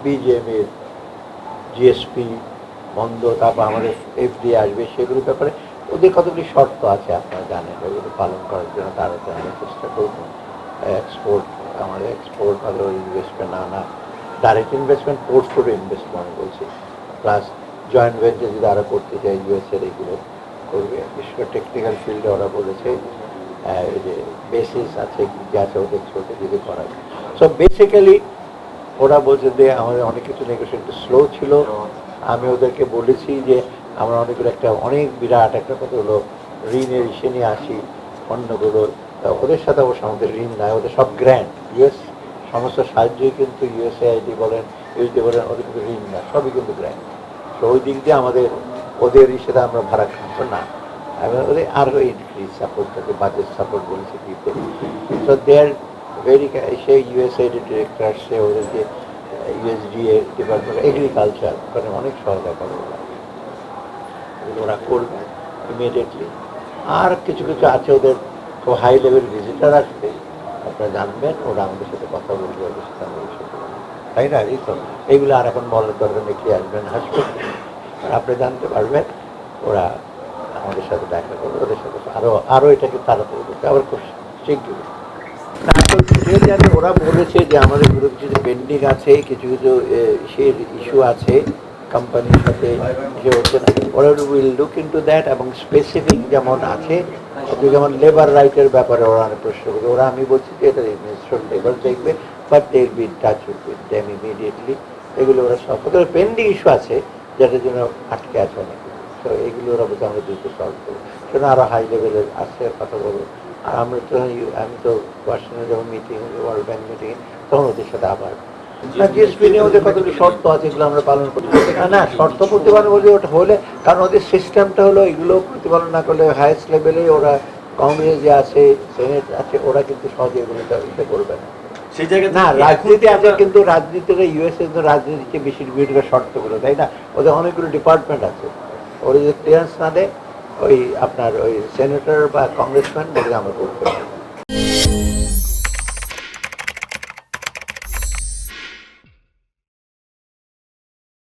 বিজিএমের GSP বন্ধ, তারপর আমাদের এফডি আসবে, সেগুলোর ব্যাপারে ওদের কতগুলি শর্ত আছে আপনারা জানেন, ওগুলো পালন করার জন্য তারা আমরা চেষ্টা করবো। এক্সপোর্ট, আমাদের এক্সপোর্ট ভালো ইনভেস্টমেন্ট আনা, ডাইরেক্ট ইনভেস্টমেন্ট, পোর্টফোলিও ইনভেস্টমেন্ট বলছি, প্লাস জয়েন্ট ভেঞ্চার যদি আরও করতে চাই ইউএসএর এগুলো করবে। বিশেষ করে টেকনিক্যাল ফিল্ডে ওরা বলেছে এই যে বেসিস আছে কি আছে ওদের ছোটো যদি করা যায়। সো বেসিক্যালি ওরা বলছে যে আমাদের অনেক কিছু নেগোসিয়েশন একটু স্লো ছিল। আমি ওদেরকে বলেছি যে আমরা অনেকগুলো অনেক বিরাট একটা কত হলো ঋণের ইসে নিয়ে আসি অন্যগুলো, ওদের সাথে অবশ্য আমাদের ঋণ নাই, ওদের সব গ্র্যান্ড, ইউএস সমস্ত সাহায্যই কিন্তু ইউএসএআইডি বলেন ইউএসডি বলেন, ওদের কিন্তু ঋণ না, সবই কিন্তু গ্র্যান্ড। তো ওই দিক দিয়ে আমাদের ওদের ইসেতে আমরা ভাড়া খাবো না, ওদের আরও ইনক্রিজ সাপোর্ট থাকে, বাজেট সাপোর্ট বলেছে দিতে। সো দেয়ার ভেরি, সেই ইউএসএআইডি ডিরেক্টর, সে ওদের যে ইউএসডিএ ডিপার্টমেন্ট এগ্রিকালচার, ওখানে অনেক সহায়তা করে ওরা করবে ইমিডিয়েটলি। আর কিছু কিছু আছে ওদের খুব হাই লেভেল ভিজিটার আসবে, আপনারা জানবেন, ওরা আমাদের সাথে কথা বলবে, ওদের সাথে আমাদের সাথে, তাই না? এই তো এইগুলো আর এখন বলার দরকার নেই, কি আসবেন আসবে, আর আপনি জানতে পারবেন। ওরা আমাদের সাথে দেখা করবে, ওদের সাথে আরও এটাকে তাড়াতাড়ি করতে আবার খুব শীঘ্রই। ওরা বলেছে যে আমাদের পুরো কিছু পেন্ডিং আছে, কিছু কিছু সে ইস্যু আছে কোম্পানির সাথে, যে হচ্ছে না, ওরা উইল লুক ইনটু দ্যাট, এবং স্পেসিফিক যেমন আছে, যেমন লেবার রাইটের ব্যাপারে ওরা অনেক প্রশ্ন করবে, ওরা আমি বলছি যে এটা মিনিস্ট্রি লেবার দেখবে, but they will be touch with them immediately. এগুলো ওরা সব পেন্ডিং ইস্যু আছে যেটার জন্য আটকে আছে অনেক, তো এইগুলো ওরা বলছে আমরা দ্রুত সলভ করবো, সেটা আরও হাই লেভেলের আসছে কথা বলবো। আর আমরা তো, আমি তো ওয়াশিংটনে যখন মিটিং, ওয়ার্ল্ড ব্যাংক মিটিং, তখন ওদের সাথে আবার জিএসপি নিয়ে ওদের কতগুলি শর্ত আছে, এগুলো আমরা পালন করি না, শর্ত প্রতিপালন বলি ওটা হলে, কারণ ওদের সিস্টেমটা হলো এগুলো প্রতিপালন না করলে হাইয়েস্ট লেভেলে ওরা কংগ্রেস যে আছে, সেনেট আছে, ওরা কিন্তু সহজে এগুলোটা করবে না। সেই জায়গায় না রাজনীতি আছে, কিন্তু রাজনীতিটা ইউএসএ রাজনীতিকে বেশি বিভিন্ন শর্তগুলো, তাই না? ওদের অনেকগুলো ডিপার্টমেন্ট আছে, ওরা যদি ক্লিয়ারেন্স না দেয়, ওই আপনার ওই সেনেটর বা কংগ্রেসম্যান বলে আমরা করতে পারি।